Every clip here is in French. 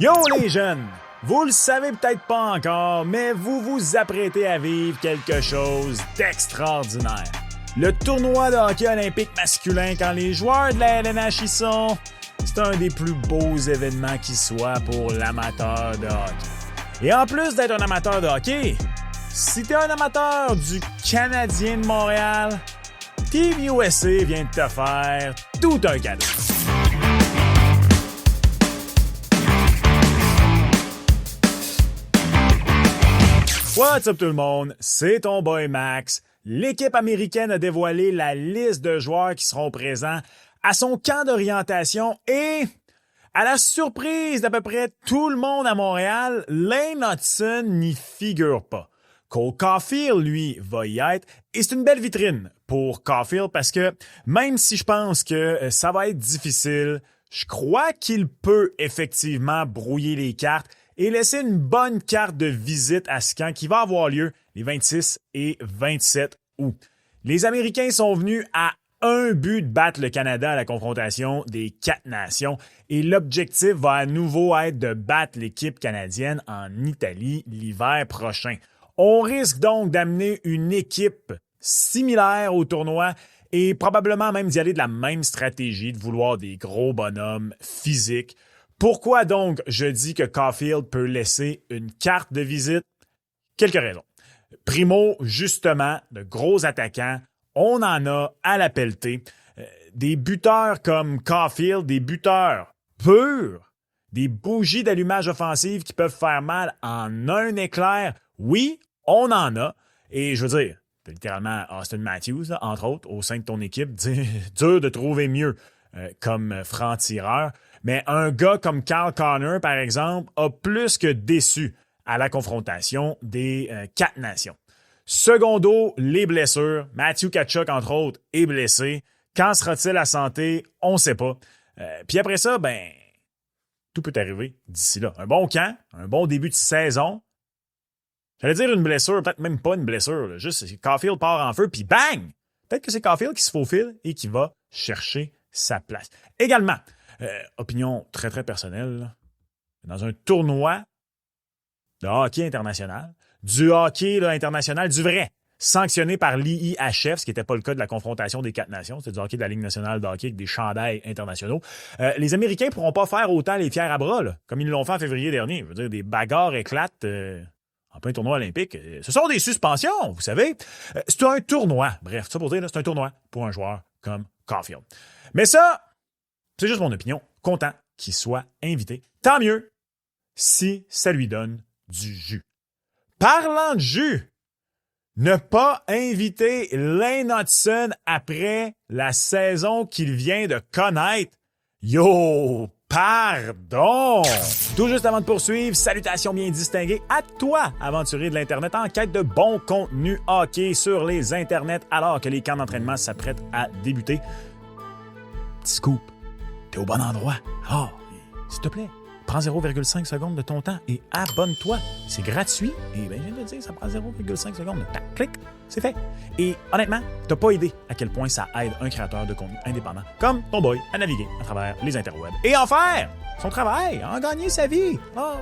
Yo les jeunes! Vous le savez peut-être pas encore, mais vous vous apprêtez à vivre quelque chose d'extraordinaire. Le tournoi de hockey olympique masculin, quand les joueurs de la LNH y sont, c'est un des plus beaux événements qui soit pour l'amateur de hockey. Et en plus d'être un amateur de hockey, si t'es un amateur du Canadien de Montréal, Team USA vient de te faire tout un cadeau. What's up tout le monde, c'est ton boy Max. L'équipe américaine a dévoilé la liste de joueurs qui seront présents à son camp d'orientation et, à la surprise d'à peu près tout le monde à Montréal, Lane Hutson n'y figure pas. Cole Caulfield, lui, va y être et c'est une belle vitrine pour Caulfield parce que même si je pense que ça va être difficile, je crois qu'il peut effectivement brouiller les cartes et laisser une bonne carte de visite à ce camp qui va avoir lieu les 26 et 27 août. Les Américains sont venus à un but de battre le Canada à la confrontation des 4 nations et l'objectif va à nouveau être de battre l'équipe canadienne en Italie l'hiver prochain. On risque donc d'amener une équipe similaire au tournoi et probablement même d'y aller de la même stratégie, de vouloir des gros bonhommes physiques. Pourquoi donc je dis que Caulfield peut laisser une carte de visite? Quelques raisons. Primo, justement, de gros attaquants, on en a à la pelletée. Des buteurs comme Caulfield, des buteurs purs, des bougies d'allumage offensive qui peuvent faire mal en un éclair. Oui, on en a. Et je veux dire, t'as littéralement Austin Matthews, là, entre autres, au sein de ton équipe. Dur de trouver mieux comme franc-tireur. Mais un gars comme Kyle Connor, par exemple, a plus que déçu à la confrontation des 4 nations. Secondo, les blessures. Matthew Tkachuk, entre autres, est blessé. Quand sera-t-il à santé? On ne sait pas. Puis après ça, tout peut arriver d'ici là. Un bon camp, un bon début de saison. J'allais dire une blessure, peut-être même pas une blessure. Là. Juste, Caulfield part en feu, puis bang! Peut-être que c'est Caulfield qui se faufile et qui va chercher sa place. Également, opinion très, très personnelle, là, dans un tournoi de hockey international, du hockey là, international, du vrai, sanctionné par l'IIHF, ce qui n'était pas le cas de la confrontation des 4 nations, c'était du hockey de la Ligue nationale de hockey avec des chandails internationaux. Les Américains ne pourront pas faire autant les fiers à bras, là, comme ils l'ont fait en février dernier. Je veux dire, des bagarres éclatent en plein tournoi olympique. Ce sont des suspensions, vous savez. C'est un tournoi. Bref, ça pour dire, là, c'est un tournoi pour un joueur comme Caulfield. Mais ça, c'est juste mon opinion. Content qu'il soit invité. Tant mieux si ça lui donne du jus. Parlant de jus, ne pas inviter Lane Hutson après la saison qu'il vient de connaître. Yo, pardon! Tout juste avant de poursuivre, salutations bien distinguées à toi, aventurier de l'Internet en quête de bon contenu hockey sur les Internets alors que les camps d'entraînement s'apprêtent à débuter. Petit scoop, t'es au bon endroit. Alors, s'il te plaît, prends 0,5 secondes de ton temps et abonne-toi. C'est gratuit et je viens de te dire, ça prend 0,5 secondes. Tac, clic, c'est fait. Et honnêtement, t'as pas idée à quel point ça aide un créateur de contenu indépendant comme ton boy à naviguer à travers les interwebs et en faire son travail, en gagner sa vie. Oh,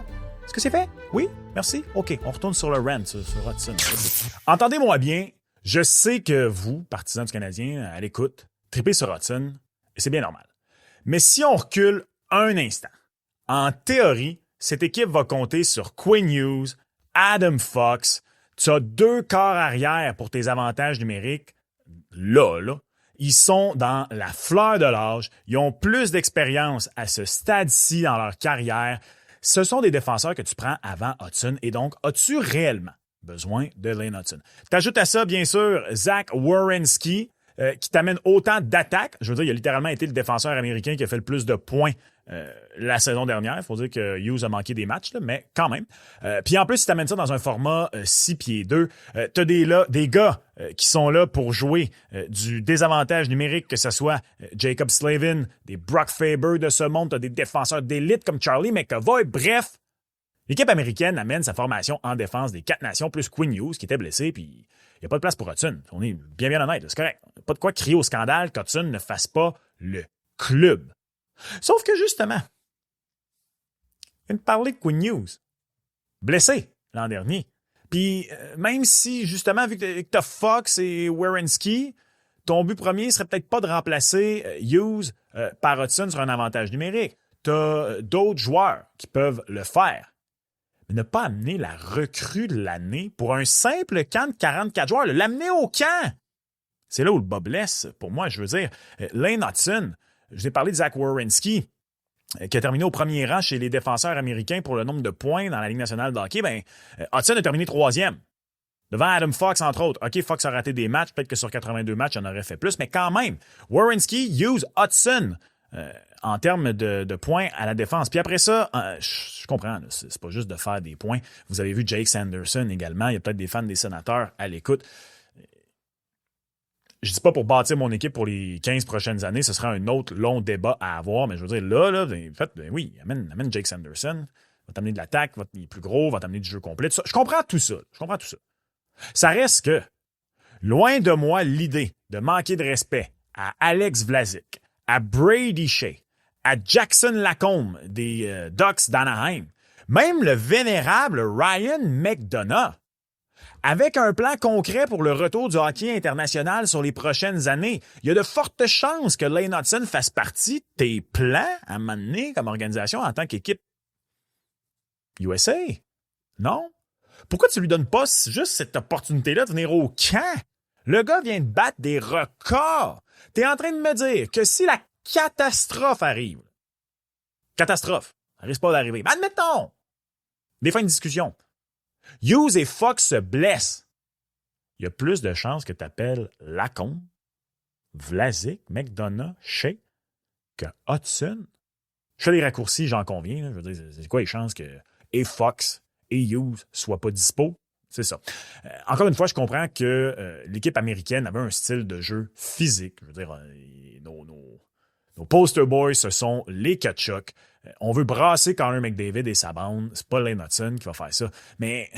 est-ce que c'est fait? Oui? Merci? OK, on retourne sur le rant sur Hutson. Entendez-moi bien, je sais que vous, partisans du Canadien, à l'écoute, tripez sur Hutson et c'est bien normal. Mais si on recule un instant, en théorie, cette équipe va compter sur Quinn Hughes, Adam Fox. Tu as 2 corps arrière pour tes avantages numériques. Là. Ils sont dans la fleur de l'âge. Ils ont plus d'expérience à ce stade-ci dans leur carrière. Ce sont des défenseurs que tu prends avant Hutson. Et donc, as-tu réellement besoin de Lane Hutson? T'ajoutes à ça, bien sûr, Zach Werenski, qui t'amène autant d'attaques. Je veux dire, il a littéralement été le défenseur américain qui a fait le plus de points la saison dernière. Il faut dire que Hughes a manqué des matchs, là, mais quand même. Puis en plus, il t'amène ça dans un format 6 pieds 2. T'as des gars qui sont là pour jouer du désavantage numérique, que ce soit Jacob Slavin, des Brock Faber de ce monde. T'as des défenseurs d'élite comme Charlie McAvoy. Bref, l'équipe américaine amène sa formation en défense des 4 nations, plus Quinn Hughes qui était blessé, puis il n'y a pas de place pour Hutson. On est bien honnête, c'est correct. Pas de quoi crier au scandale qu'Hutson ne fasse pas le club. Sauf que justement, Je viens de parler de Quinn Hughes. Blessé l'an dernier. Puis, même si, justement, vu que tu as Fox et Werenski, ton but premier serait peut-être pas de remplacer Hughes par Hudson sur un avantage numérique. Tu as d'autres joueurs qui peuvent le faire. Mais ne pas amener la recrue de l'année pour un simple camp de 44 joueurs, l'amener au camp. C'est là où le bas blesse, pour moi, je veux dire. Lane Hudson, je vous ai parlé de Zach Werenski, qui a terminé au premier rang chez les défenseurs américains pour le nombre de points dans la Ligue nationale de hockey. Hudson a terminé 3e. Devant Adam Fox, entre autres. OK, Fox a raté des matchs. Peut-être que sur 82 matchs, il en aurait fait plus. Mais quand même, Werenski, Hughes, Hudson, en termes de points à la défense. Puis après ça, je comprends, là, c'est pas juste de faire des points. Vous avez vu Jake Sanderson également. Il y a peut-être des fans des Sénateurs à l'écoute. Je dis pas pour bâtir mon équipe pour les 15 prochaines années, ce sera un autre long débat à avoir, mais je veux dire, là, en fait, oui, amène Jake Sanderson, va t'amener de l'attaque, il est plus gros, va t'amener du jeu complet, tout ça. Je comprends tout ça. Ça reste que, loin de moi l'idée de manquer de respect à Alex Vlasic, à Brady Shea, à Jackson Lacombe des Ducks d'Anaheim, même le vénérable Ryan McDonough, avec un plan concret pour le retour du hockey international sur les prochaines années, il y a de fortes chances que Lane Hudson fasse partie de tes plans à mener comme organisation en tant qu'équipe USA. Non? Pourquoi tu lui donnes pas juste cette opportunité-là de venir au camp? Le gars vient de battre des records. T'es en train de me dire que si la catastrophe arrive, ça risque pas d'arriver, mais admettons, des fins de discussion, Hughes et Fox se blessent. Il y a plus de chances que tu appelles Lacombe, Vlasic, McDonough, Shea que Hudson. Je fais des raccourcis, j'en conviens. Je veux dire, c'est quoi les chances que et Fox et Hughes soient pas dispo? C'est ça. Encore une fois, je comprends que l'équipe américaine avait un style de jeu physique. Je veux dire, nos poster boys, ce sont les Tkachuk. On veut brasser Connor McDavid et sa bande. C'est pas Lane Hudson qui va faire ça. Mais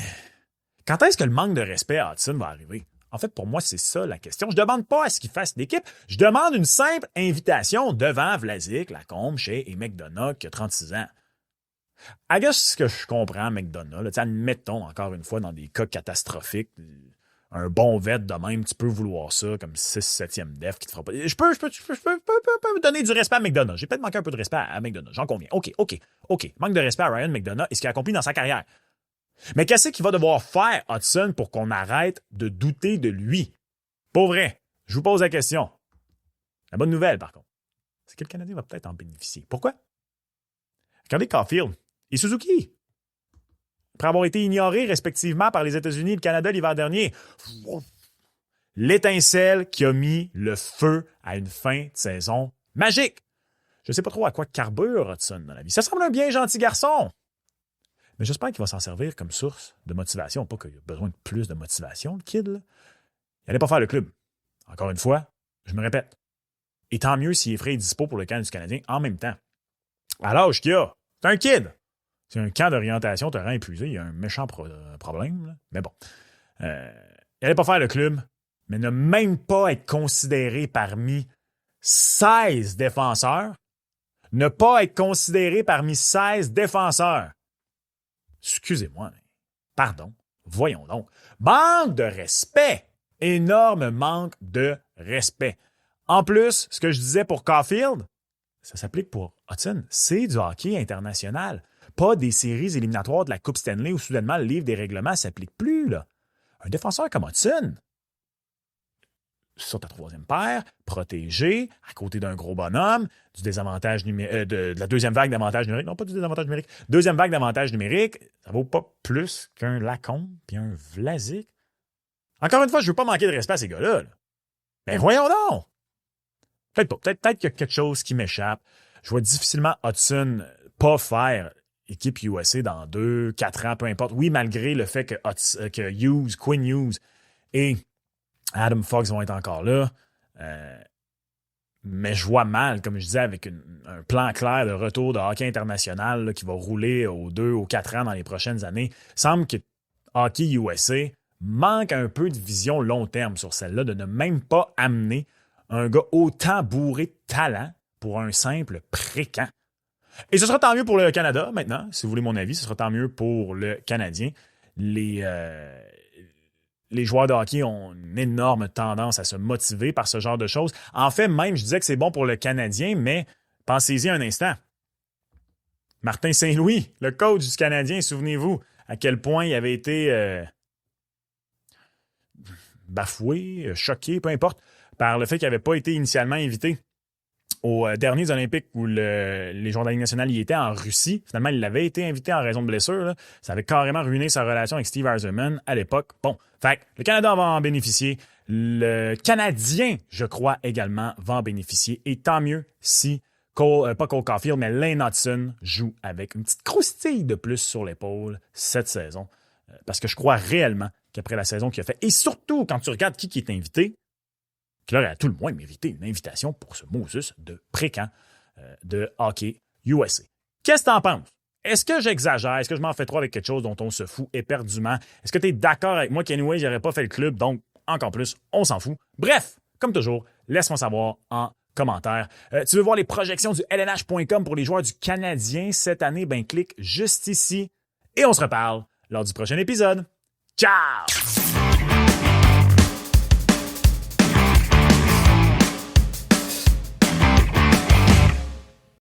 quand est-ce que le manque de respect à Hudson va arriver? En fait, pour moi, c'est ça la question. Je demande pas à ce qu'il fasse l'équipe. Je demande une simple invitation devant Vlasic, Lacombe, Shea et McDonough qui a 36 ans. I guess ce que je comprends, McDonough, là, admettons encore une fois dans des cas catastrophiques, un bon vet de même, tu peux vouloir ça comme 6-7e def qui te fera pas. Je peux donner du respect à McDonough. J'ai peut-être manqué un peu de respect à McDonough, j'en conviens. OK. Manque de respect à Ryan McDonough et ce qu'il a accompli dans sa carrière. Mais qu'est-ce qu'il va devoir faire, Hudson, pour qu'on arrête de douter de lui? Pour vrai, je vous pose la question. La bonne nouvelle, par contre, c'est que le Canadien va peut-être en bénéficier. Pourquoi? Regardez Caulfield et Suzuki. Après avoir été ignorés respectivement par les États-Unis et le Canada l'hiver dernier. L'étincelle qui a mis le feu à une fin de saison magique. Je ne sais pas trop à quoi carbure Hudson dans la vie. Ça semble un bien gentil garçon. Mais j'espère qu'il va s'en servir comme source de motivation. Pas qu'il a besoin de plus de motivation, le kid. Là. Il n'allait pas faire le club. Encore une fois, je me répète. Et tant mieux s'il est frais et dispo pour le camp du Canadien en même temps. À l'âge qu'il a, c'est un kid. C'est un camp d'orientation, te rend épuisé. Il y a un méchant problème. Là. Mais bon. Il n'allait pas faire le club, mais ne même pas être considéré parmi 16 défenseurs. Ne pas être considéré parmi 16 défenseurs. Excusez-moi, mais pardon. Voyons donc. Manque de respect. Énorme manque de respect. En plus, ce que je disais pour Caulfield, ça s'applique pour Hudson. C'est du hockey international. Pas des séries éliminatoires de la Coupe Stanley où soudainement le livre des règlements ne s'applique plus. Là. Un défenseur comme Hudson, sur ta troisième paire, protégé, à côté d'un gros bonhomme, du désavantage de la deuxième vague d'avantage numérique. Non, pas du désavantage numérique. Deuxième vague d'avantage numérique, ça vaut pas plus qu'un Lacombe puis un Vlasic. Encore une fois, je veux pas manquer de respect à ces gars-là. Là. Mais voyons donc! Peut-être pas. Peut-être qu'il y a quelque chose qui m'échappe. Je vois difficilement Hudson pas faire équipe USA dans 2-4 ans, peu importe. Oui, malgré le fait que Quinn Hughes et Adam Fox vont être encore là. Mais je vois mal, comme je disais, avec un plan clair de retour de hockey international là, qui va rouler aux 2 ou 4 ans dans les prochaines années. Il semble que Hockey USA manque un peu de vision long terme sur celle-là, de ne même pas amener un gars autant bourré de talent pour un simple pré-camp. Et ce sera tant mieux pour le Canada, maintenant. Si vous voulez mon avis, ce sera tant mieux pour le Canadien. Les joueurs de hockey ont une énorme tendance à se motiver par ce genre de choses. En fait, même, je disais que c'est bon pour le Canadien, mais pensez-y un instant. Martin Saint-Louis, le coach du Canadien, souvenez-vous à quel point il avait été bafoué, choqué, peu importe, par le fait qu'il n'avait pas été initialement invité aux derniers Olympiques où les joueurs de la Ligue nationale y étaient en Russie. Finalement, il avait été invité en raison de blessure. Là. Ça avait carrément ruiné sa relation avec Steve Yzerman à l'époque. Bon, fait le Canada va en bénéficier. Le Canadien, je crois, également va en bénéficier. Et tant mieux si pas Cole Caulfield, mais Lane Hutson joue avec une petite croustille de plus sur l'épaule cette saison. Parce que je crois réellement qu'après la saison qu'il a fait, et surtout quand tu regardes qui est invité, qu'il aurait à tout le moins mérité une invitation pour ce Moses de pré-camp de Hockey USA. Qu'est-ce que t'en penses? Est-ce que j'exagère? Est-ce que je m'en fais trop avec quelque chose dont on se fout éperdument? Est-ce que tu es d'accord avec moi qu'anyway, j'aurais pas fait le club, donc encore plus, on s'en fout. Bref, comme toujours, laisse-moi savoir en commentaire. Tu veux voir les projections du LNH.com pour les joueurs du Canadien cette année? Ben clique juste ici et on se reparle lors du prochain épisode. Ciao!